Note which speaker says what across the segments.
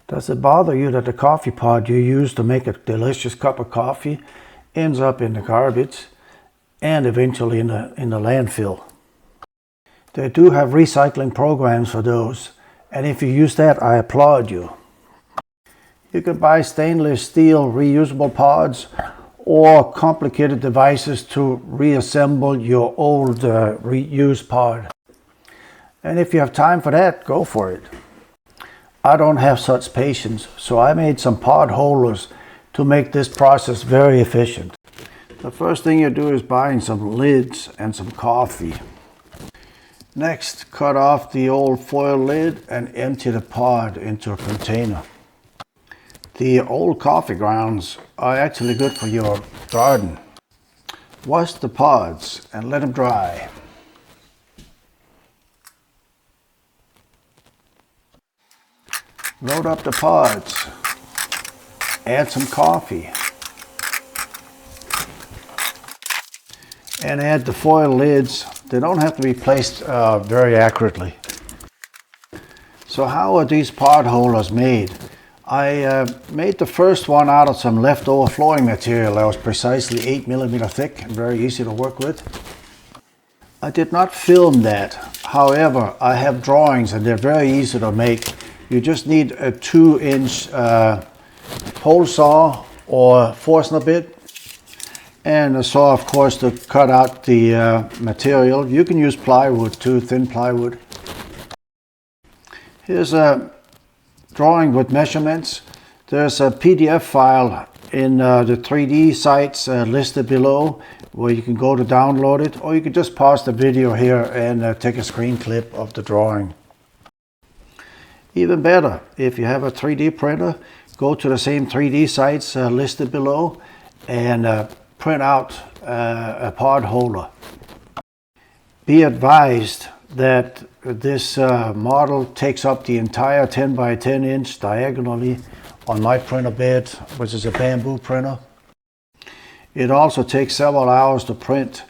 Speaker 1: Does it bother you that the coffee pod you use to make a delicious cup of coffee ends up in the garbage and eventually in the landfill? They do have recycling programs for those, and if you use that, I applaud you. You can buy stainless steel reusable pods or complicated devices to reassemble your old reused pod. And if you have time for that, go for it. I don't have such patience, so I made some pod holders to make this process very efficient. The first thing you do is buying some lids and some coffee. Next, cut off the old foil lid and empty the pod into a container. The old coffee grounds are actually good for your garden. Wash the pods and let them dry. Load up the pods. Add some coffee. And add the foil lids. They don't have to be placed very accurately. So how are these pod holders made? I made the first one out of some leftover flooring material that was precisely 8mm thick and very easy to work with. I did not film that. However, I have drawings and they're very easy to make. You just need a 2-inch hole saw or Forstner bit, and a saw, of course, to cut out the material. You can use plywood too, thin plywood. Here's a drawing with measurements. There's a PDF file in the 3D sites listed below where you can go to download it, or you can just pause the video here and take a screen clip of the drawing. Even better, if you have a 3D printer, go to the same 3D sites listed below and print out a pod holder. Be advised that this model takes up the entire 10 by 10 inch diagonally on my printer bed, which is a bamboo printer. It also takes several hours to print.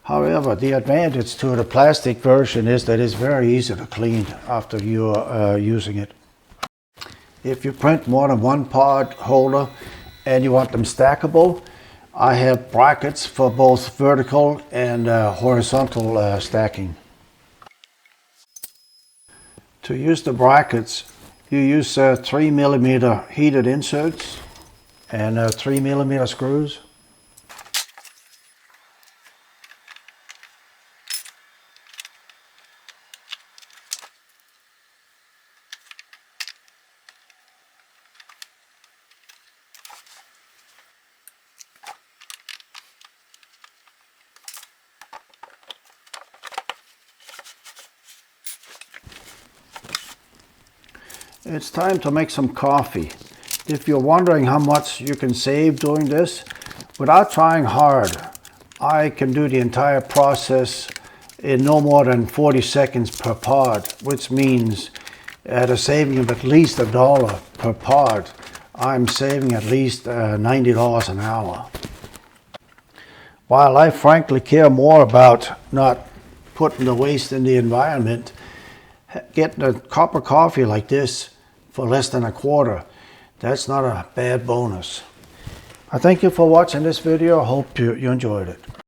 Speaker 1: However, the advantage to the plastic version is that it's very easy to clean after you're using it. If you print more than one pod holder and you want them stackable, I have brackets for both vertical and horizontal stacking. To use the brackets, you use 3mm heated inserts and 3mm screws. It's time to make some coffee. If you're wondering how much you can save doing this, without trying hard, I can do the entire process in no more than 40 seconds per pod, which means at a saving of at least $1 per pod, I'm saving at least $90 an hour. While I frankly care more about not putting the waste in the environment, getting a cup of coffee like this for less than a quarter, that's not a bad bonus. I thank you for watching this video. I hope you enjoyed it.